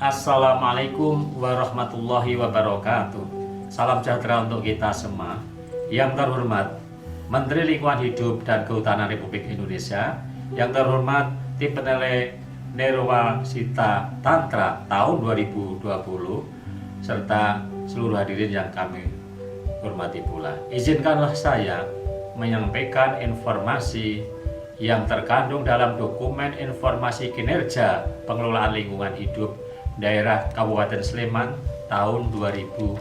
Assalamualaikum warahmatullahi wabarakatuh. Salam sejahtera untuk kita semua. Yang terhormat Menteri Lingkungan Hidup dan Kehutanan Republik Indonesia, yang terhormat Tim Penilai Nerwasita Tantra tahun 2020, serta seluruh hadirin yang kami hormati pula. Izinkanlah saya menyampaikan informasi yang terkandung dalam dokumen informasi kinerja pengelolaan lingkungan hidup daerah Kabupaten Sleman tahun 2019.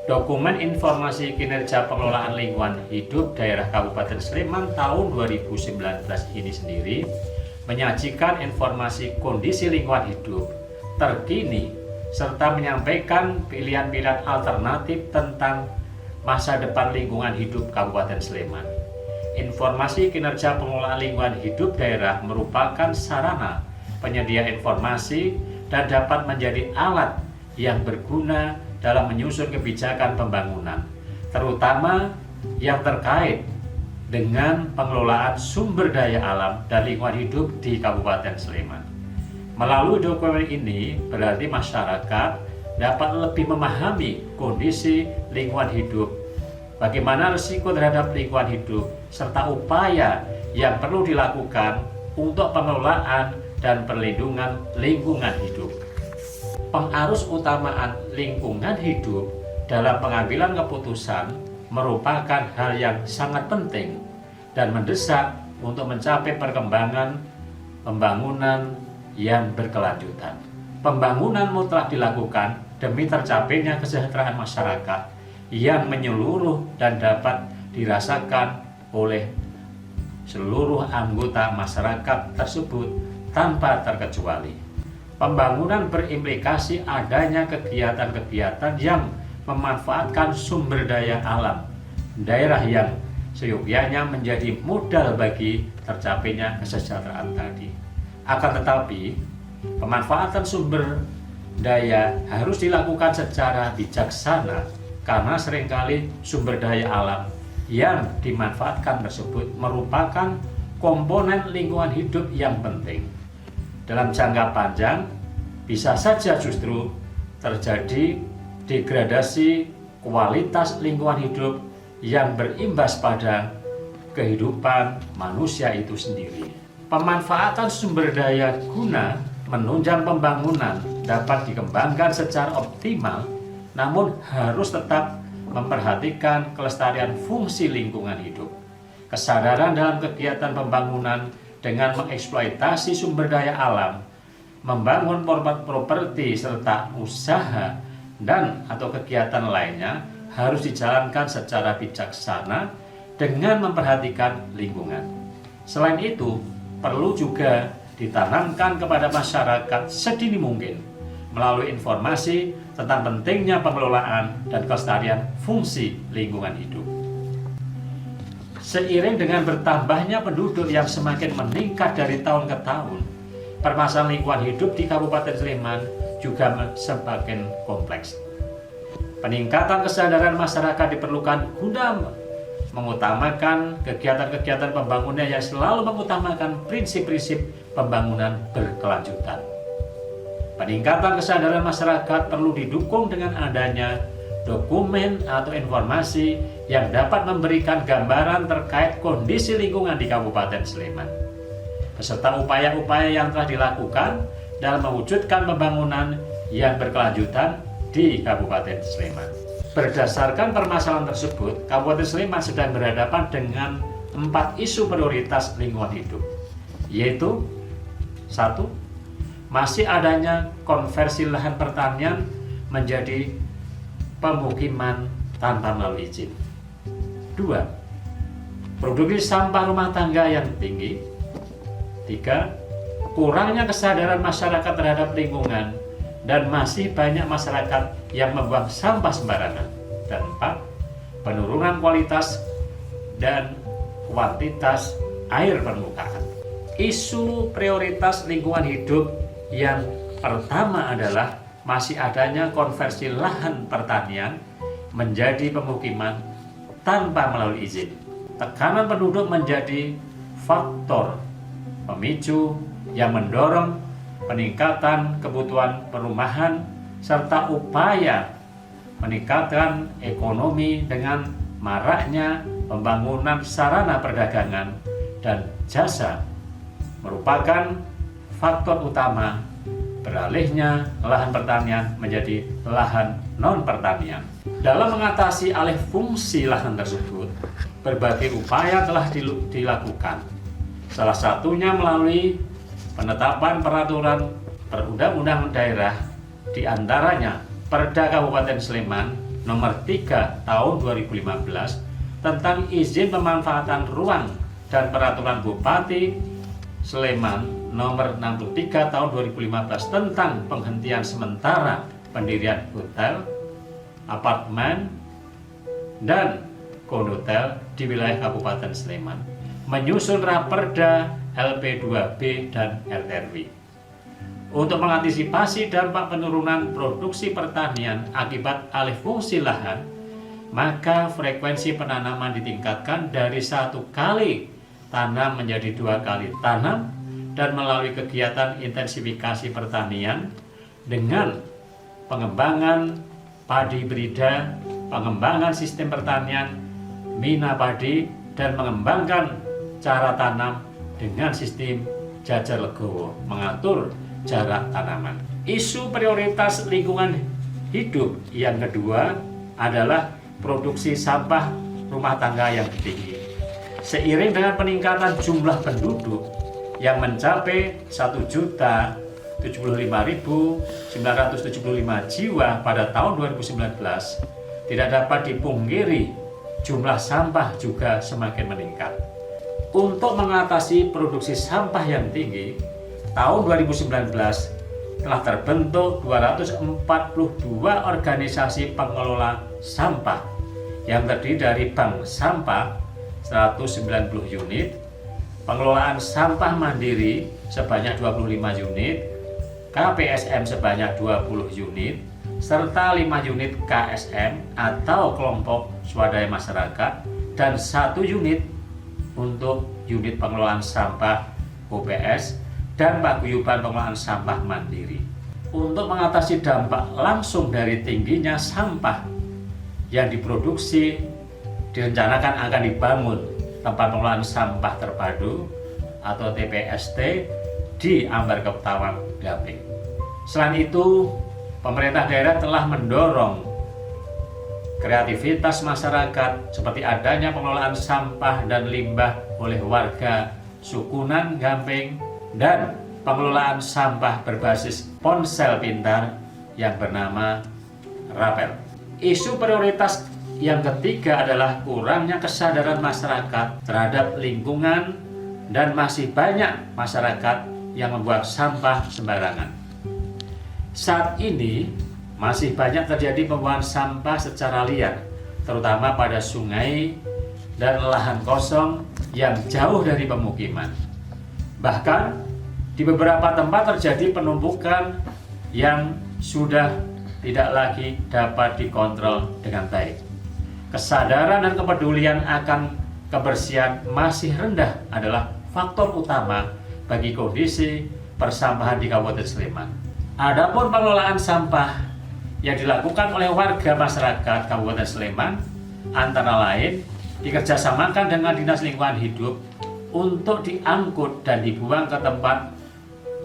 Dokumen informasi kinerja pengelolaan lingkungan hidup daerah Kabupaten Sleman tahun 2019 ini sendiri menyajikan informasi kondisi lingkungan hidup terkini serta menyampaikan pilihan-pilihan alternatif tentang masa depan lingkungan hidup Kabupaten Sleman. Informasi kinerja pengelolaan lingkungan hidup daerah merupakan sarana penyedia informasi dan dapat menjadi alat yang berguna dalam menyusun kebijakan pembangunan, terutama yang terkait dengan pengelolaan sumber daya alam dan lingkungan hidup di Kabupaten Sleman. Melalui dokumen ini berarti masyarakat dapat lebih memahami kondisi lingkungan hidup, bagaimana risiko terhadap lingkungan hidup, serta upaya yang perlu dilakukan untuk pengelolaan dan perlindungan lingkungan hidup. Pengarus utamaan lingkungan hidup dalam pengambilan keputusan merupakan hal yang sangat penting dan mendesak untuk mencapai perkembangan pembangunan yang berkelanjutan. Pembangunan mutlak dilakukan demi tercapainya kesejahteraan masyarakat yang menyeluruh dan dapat dirasakan oleh seluruh anggota masyarakat tersebut tanpa terkecuali. Pembangunan berimplikasi adanya kegiatan-kegiatan yang memanfaatkan sumber daya alam daerah yang seyogyanya menjadi modal bagi tercapainya kesejahteraan tadi. Akan tetapi, pemanfaatan sumber daya harus dilakukan secara bijaksana karena seringkali sumber daya alam yang dimanfaatkan tersebut merupakan komponen lingkungan hidup yang penting. Dalam jangka panjang, bisa saja justru terjadi degradasi kualitas lingkungan hidup yang berimbas pada kehidupan manusia itu sendiri. Pemanfaatan sumber daya guna menunjang pembangunan dapat dikembangkan secara optimal, namun harus tetap memperhatikan kelestarian fungsi lingkungan hidup. Kesadaran dalam kegiatan pembangunan dengan mengeksploitasi sumber daya alam, membangun properti serta usaha dan atau kegiatan lainnya harus dijalankan secara bijaksana dengan memperhatikan lingkungan. Selain itu, perlu juga ditanamkan kepada masyarakat sedini mungkin melalui informasi tentang pentingnya pengelolaan dan kelestarian fungsi lingkungan hidup. Seiring dengan bertambahnya penduduk yang semakin meningkat dari tahun ke tahun, permasalahan lingkungan hidup di Kabupaten Sleman juga semakin kompleks. Peningkatan kesadaran masyarakat diperlukan guna mengutamakan kegiatan-kegiatan pembangunan yang selalu mengutamakan prinsip-prinsip pembangunan berkelanjutan. Peningkatan kesadaran masyarakat perlu didukung dengan adanya dokumen atau informasi yang dapat memberikan gambaran terkait kondisi lingkungan di Kabupaten Sleman, beserta upaya-upaya yang telah dilakukan dalam mewujudkan pembangunan yang berkelanjutan di Kabupaten Sleman. Berdasarkan permasalahan tersebut, Kabupaten Sleman sedang berhadapan dengan 4 isu prioritas lingkungan hidup, yaitu 1. Masih adanya konversi lahan pertanian menjadi pemukiman tanpa melalui izin. 2. Produksi sampah rumah tangga yang tinggi. 3. Kurangnya kesadaran masyarakat terhadap lingkungan dan masih banyak masyarakat yang membuang sampah sembarangan. Dan 4. Penurunan kualitas dan kuantitas air permukaan. Isu prioritas lingkungan hidup yang pertama adalah masih adanya konversi lahan pertanian menjadi pemukiman tanpa melalui izin. Tekanan penduduk menjadi faktor pemicu yang mendorong peningkatan kebutuhan perumahan, serta upaya meningkatkan ekonomi dengan maraknya pembangunan sarana perdagangan dan jasa merupakan faktor utama beralihnya lahan pertanian menjadi lahan non-pertanian. Dalam mengatasi alih fungsi lahan tersebut, berbagai upaya telah dilakukan. Salah satunya melalui penetapan peraturan perundang-undangan daerah, di antaranya Perda Kabupaten Sleman nomor 3 tahun 2015 tentang izin pemanfaatan ruang dan peraturan Bupati Sleman nomor 63 tahun 2015 tentang penghentian sementara pendirian hotel, apartemen, dan kondotel di wilayah Kabupaten Sleman, menyusun Raperda LP2B dan RRW. Untuk mengantisipasi dampak penurunan produksi pertanian akibat alih fungsi lahan, maka frekuensi penanaman ditingkatkan dari 1 kali tanam menjadi 2 kali tanam, dan melalui kegiatan intensifikasi pertanian dengan pengembangan padi hibrida, pengembangan sistem pertanian mina padi, dan mengembangkan cara tanam dengan sistem jajar legowo, mengatur jarak tanaman. Isu prioritas lingkungan hidup yang kedua adalah produksi sampah rumah tangga yang tinggi. Seiring dengan peningkatan jumlah penduduk yang mencapai 1.075.975 jiwa pada tahun 2019, tidak dapat dipungkiri jumlah sampah juga semakin meningkat. Untuk mengatasi produksi sampah yang tinggi, tahun 2019 telah terbentuk 242 organisasi pengelola sampah yang terdiri dari bank sampah 190 unit, pengelolaan sampah mandiri sebanyak 25 unit, KPSM sebanyak 20 unit, serta 5 unit KSM atau kelompok swadaya masyarakat, dan 1 unit untuk unit pengelolaan sampah OPS dan paguyuban pengelolaan sampah mandiri. Untuk mengatasi dampak langsung dari tingginya sampah yang diproduksi, direncanakan akan dibangun tempat pengelolaan sampah terpadu atau TPST di Ambar Ketawang, Gamping. Selain itu, pemerintah daerah telah mendorong kreativitas masyarakat seperti adanya pengelolaan sampah dan limbah oleh warga Sukunan Gamping dan pengelolaan sampah berbasis ponsel pintar yang bernama Rapel. Isu prioritas yang ketiga adalah kurangnya kesadaran masyarakat terhadap lingkungan dan masih banyak masyarakat yang membuang sampah sembarangan. Saat ini masih banyak terjadi pembuangan sampah secara liar, terutama pada sungai dan lahan kosong yang jauh dari pemukiman. Bahkan di beberapa tempat terjadi penumpukan yang sudah tidak lagi dapat dikontrol dengan baik. Kesadaran dan kepedulian akan kebersihan masih rendah adalah faktor utama bagi kondisi persampahan di Kabupaten Sleman. Adapun pengelolaan sampah yang dilakukan oleh warga masyarakat Kabupaten Sleman antara lain dikerjasamakan dengan Dinas Lingkungan Hidup untuk diangkut dan dibuang ke tempat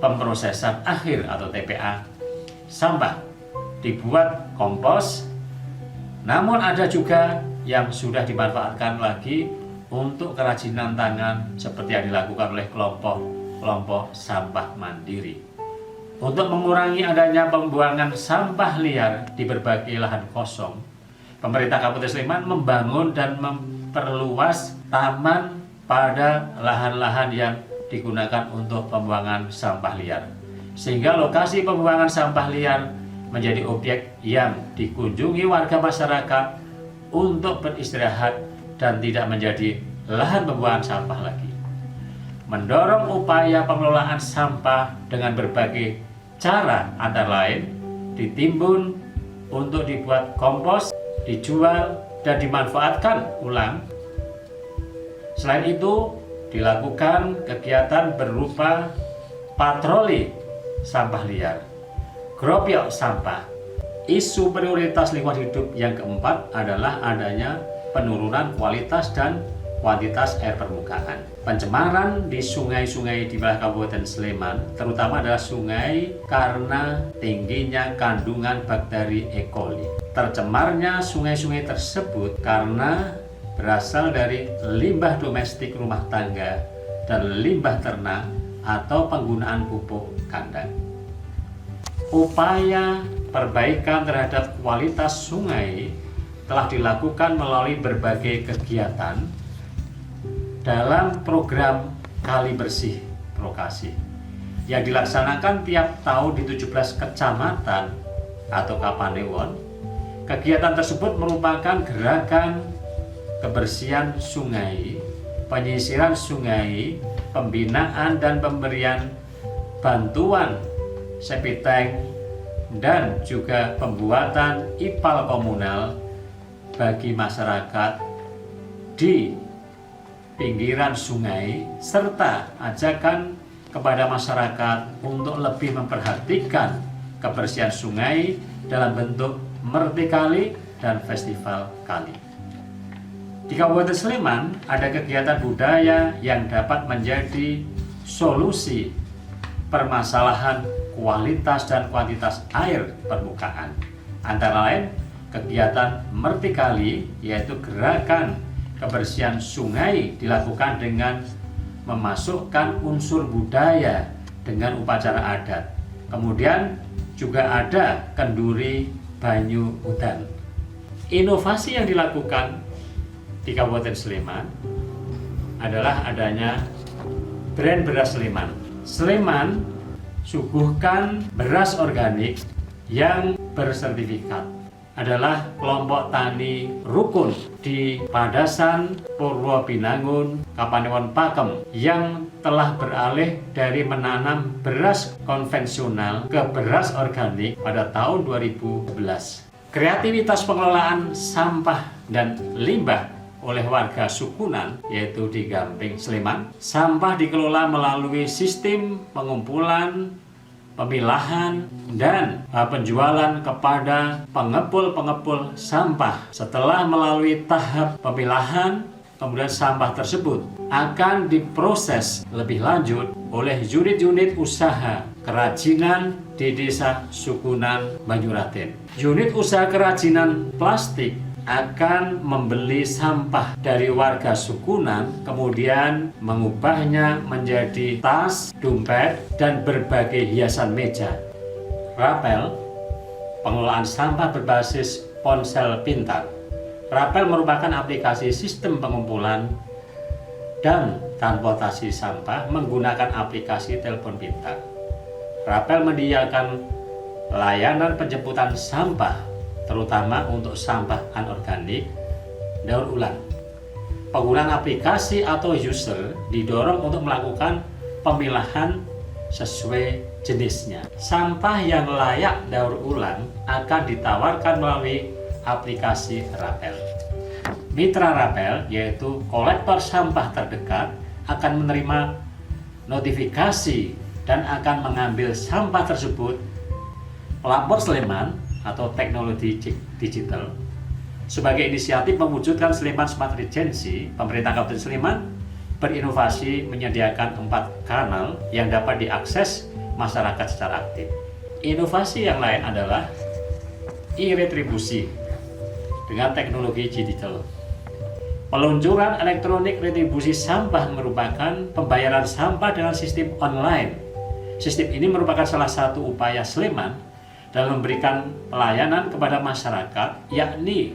pemrosesan akhir atau TPA sampah, dibuat kompos. Namun ada juga yang sudah dimanfaatkan lagi untuk kerajinan tangan seperti yang dilakukan oleh kelompok sampah mandiri. Untuk mengurangi adanya pembuangan sampah liar di berbagai lahan kosong, pemerintah Kabupaten Sleman membangun dan memperluas taman pada lahan-lahan yang digunakan untuk pembuangan sampah liar, sehingga lokasi pembuangan sampah liar menjadi objek yang dikunjungi warga masyarakat untuk beristirahat dan tidak menjadi lahan pembuangan sampah lagi. Mendorong upaya pengelolaan sampah dengan berbagai cara, antara lain ditimbun untuk dibuat kompos, dijual, dan dimanfaatkan ulang. Selain itu, dilakukan kegiatan berupa patroli sampah liar, Gropiok sampah. Isu prioritas lingkungan hidup yang keempat adalah adanya penurunan kualitas dan kuantitas air permukaan. Pencemaran di sungai-sungai di wilayah Kabupaten Sleman terutama adalah sungai karena tingginya kandungan bakteri E. coli. Tercemarnya sungai-sungai tersebut karena berasal dari limbah domestik rumah tangga dan limbah ternak atau penggunaan pupuk kandang. Upaya perbaikan terhadap kualitas sungai telah dilakukan melalui berbagai kegiatan dalam program Kali Bersih Prokasi yang dilaksanakan tiap tahun di 17 kecamatan atau kapanewon. Kegiatan tersebut merupakan gerakan kebersihan sungai, penyisiran sungai, pembinaan dan pemberian bantuan septic tank, dan juga pembuatan IPAL komunal bagi masyarakat di pinggiran sungai, serta ajakan kepada masyarakat untuk lebih memperhatikan kebersihan sungai dalam bentuk Merti Kali dan Festival Kali. Di Kabupaten Sleman ada kegiatan budaya yang dapat menjadi solusi permasalahan kualitas dan kuantitas air permukaan. Antara lain kegiatan Merti Kali, yaitu gerakan kebersihan sungai dilakukan dengan memasukkan unsur budaya dengan upacara adat. Kemudian juga ada kenduri banyu udan. Inovasi yang dilakukan di Kabupaten Sleman adalah adanya brand beras Sleman. Sleman suguhkan beras organik yang bersertifikat. Adalah kelompok tani rukun di Padasan, Purwobinangun, Kapanewon Pakem yang telah beralih dari menanam beras konvensional ke beras organik pada tahun 2011. Kreativitas pengelolaan sampah dan limbah oleh warga Sukunan, yaitu di Gamping Sleman. Sampah dikelola melalui sistem pengumpulan, pemilahan, dan penjualan kepada pengepul-pengepul sampah. Setelah melalui tahap pemilahan, kemudian sampah tersebut akan diproses lebih lanjut oleh unit-unit usaha kerajinan di Desa Sukunan, Banyuraden. Unit usaha kerajinan plastik akan membeli sampah dari warga Sukunan, kemudian mengubahnya menjadi tas, dompet, dan berbagai hiasan meja. Rapel, pengelolaan sampah berbasis ponsel pintar. Rapel merupakan aplikasi sistem pengumpulan dan transportasi sampah menggunakan aplikasi telepon pintar. Rapel menyediakan layanan penjemputan sampah, terutama untuk sampah anorganik, daur ulang. Penggunaan aplikasi atau user didorong untuk melakukan pemilahan sesuai jenisnya. Sampah yang layak daur ulang akan ditawarkan melalui aplikasi Rapel. Mitra Rapel, yaitu kolektor sampah terdekat, akan menerima notifikasi dan akan mengambil sampah tersebut. Pelapor Sleman atau teknologi digital sebagai inisiatif mewujudkan Sleman Smart Regency, pemerintah Kabupaten Sleman berinovasi menyediakan 4 kanal yang dapat diakses masyarakat secara aktif. Inovasi yang lain adalah e-retribusi dengan teknologi digital. Peluncuran elektronik retribusi sampah merupakan pembayaran sampah dengan sistem online. Sistem ini merupakan salah satu upaya Sleman dalam memberikan pelayanan kepada masyarakat, yakni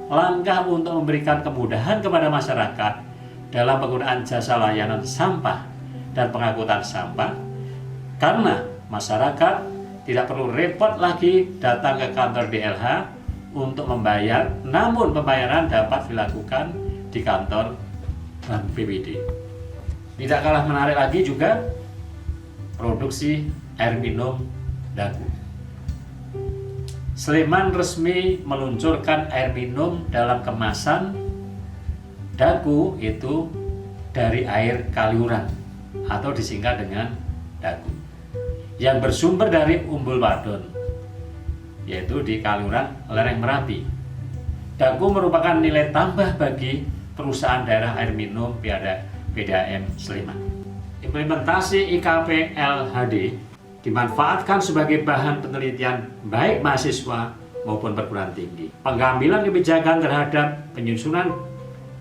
langkah untuk memberikan kemudahan kepada masyarakat dalam penggunaan jasa layanan sampah dan pengangkutan sampah, karena masyarakat tidak perlu repot lagi datang ke kantor DLH untuk membayar, namun pembayaran dapat dilakukan di kantor Bank BPD. Tidak kalah menarik lagi juga produksi air minum Daku. Sleman resmi meluncurkan air minum dalam kemasan Daku, itu dari air Kaliurang atau disingkat dengan Daku. yang bersumber dari Umbul Wadon, yaitu di Kaliurang lereng Merapi. Daku merupakan nilai tambah bagi perusahaan daerah air minum PDAM Sleman. Implementasi IKP LHD dimanfaatkan sebagai bahan penelitian baik mahasiswa maupun perguruan tinggi. Pengambilan kebijakan terhadap penyusunan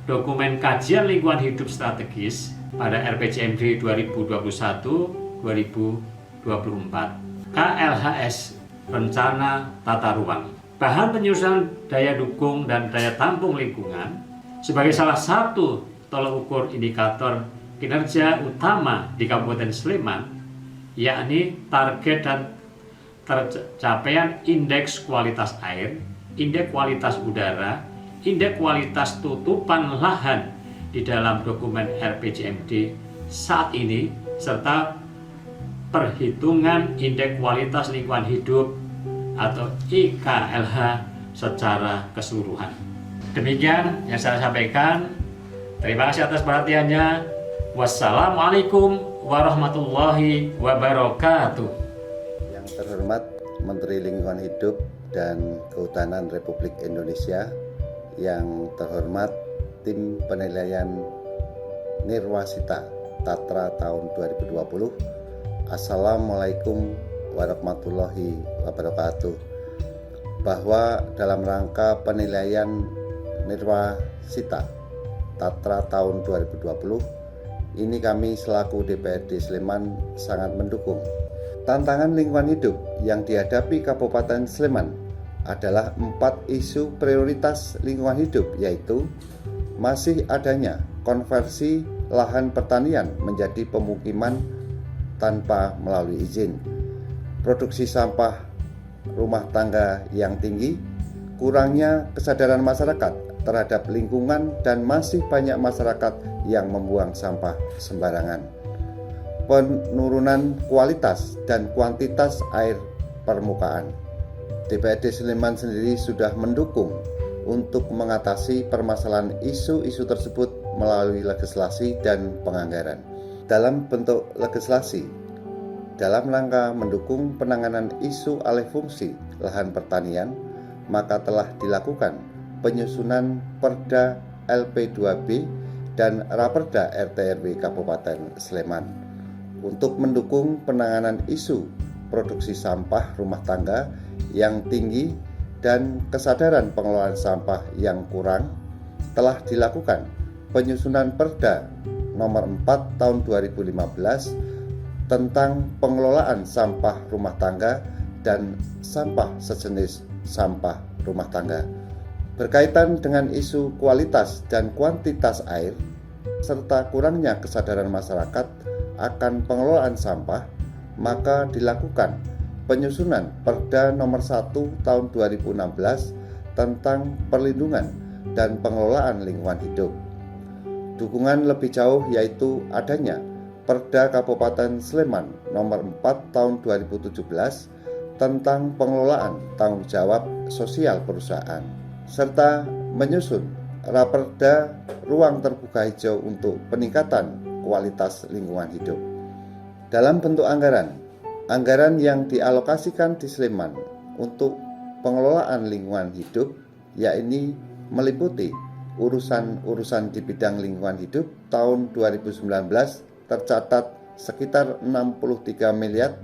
dokumen kajian lingkungan hidup strategis pada RPJMD 2021-2024, KLHS Rencana Tata Ruang. Bahan penyusunan daya dukung dan daya tampung lingkungan sebagai salah satu tolak ukur indikator kinerja utama di Kabupaten Sleman, yakni target dan tercapaian indeks kualitas air, indeks kualitas udara, indeks kualitas tutupan lahan di dalam dokumen RPJMD saat ini, serta perhitungan indeks kualitas lingkungan hidup atau IKLH secara keseluruhan. Demikian yang saya sampaikan. Terima kasih atas perhatiannya. Wassalamualaikum warahmatullahi wabarakatuh. Yang terhormat Menteri Lingkungan Hidup dan Kehutanan Republik Indonesia, yang terhormat tim penilaian Nirwasita Tatra tahun 2020. Assalamualaikum warahmatullahi wabarakatuh. Bahwa dalam rangka penilaian Nirwasita Tatra tahun 2020 ini, kami selaku DPRD Sleman sangat mendukung. Tantangan lingkungan hidup yang dihadapi Kabupaten Sleman adalah 4 isu prioritas lingkungan hidup, yaitu masih adanya konversi lahan pertanian menjadi pemukiman tanpa melalui izin, produksi sampah rumah tangga yang tinggi, kurangnya kesadaran masyarakat terhadap lingkungan, dan masih banyak masyarakat yang membuang sampah sembarangan. Penurunan kualitas dan kuantitas air permukaan. DPRD Sleman sendiri sudah mendukung untuk mengatasi permasalahan isu-isu tersebut melalui legislasi dan penganggaran. Dalam bentuk legislasi, dalam rangka mendukung penanganan isu alih fungsi lahan pertanian, maka telah dilakukan penyusunan Perda LP2B dan Raperda RT/RW Kabupaten Sleman untuk mendukung penanganan isu produksi sampah rumah tangga yang tinggi dan kesadaran pengelolaan sampah yang kurang. Telah dilakukan penyusunan Perda nomor 4 tahun 2015 tentang pengelolaan sampah rumah tangga dan sampah sejenis sampah rumah tangga. Berkaitan dengan isu kualitas dan kuantitas air, serta kurangnya kesadaran masyarakat akan pengelolaan sampah, maka dilakukan penyusunan Perda nomor 1 tahun 2016 tentang perlindungan dan pengelolaan lingkungan hidup. Dukungan lebih jauh yaitu adanya Perda Kabupaten Sleman nomor 4 tahun 2017 tentang pengelolaan tanggung jawab sosial perusahaan, serta menyusun Raperda Ruang Terbuka Hijau untuk peningkatan kualitas lingkungan hidup. Dalam bentuk anggaran yang dialokasikan di Sleman untuk pengelolaan lingkungan hidup, yakni meliputi urusan-urusan di bidang lingkungan hidup tahun 2019 tercatat sekitar 63 miliar,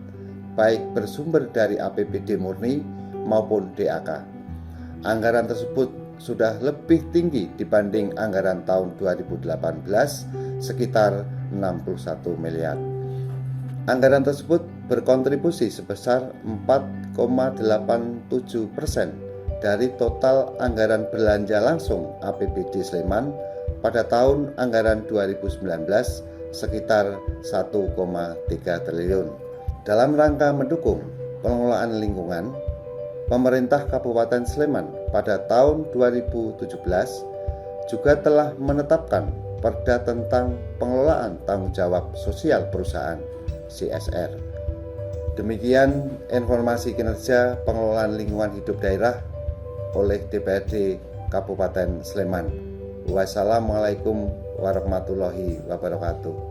baik bersumber dari APBD murni maupun DAK. Anggaran tersebut sudah lebih tinggi dibanding anggaran tahun 2018 sekitar 61 miliar. Anggaran tersebut berkontribusi sebesar 4,87% dari total anggaran belanja langsung APBD Sleman pada tahun anggaran 2019 sekitar 1,3 triliun. Dalam rangka mendukung pengelolaan lingkungan, pemerintah Kabupaten Sleman pada tahun 2017 juga telah menetapkan Perda tentang pengelolaan tanggung jawab sosial perusahaan (CSR). Demikian informasi kinerja pengelolaan lingkungan hidup daerah oleh DPRD Kabupaten Sleman. Wassalamualaikum warahmatullahi wabarakatuh.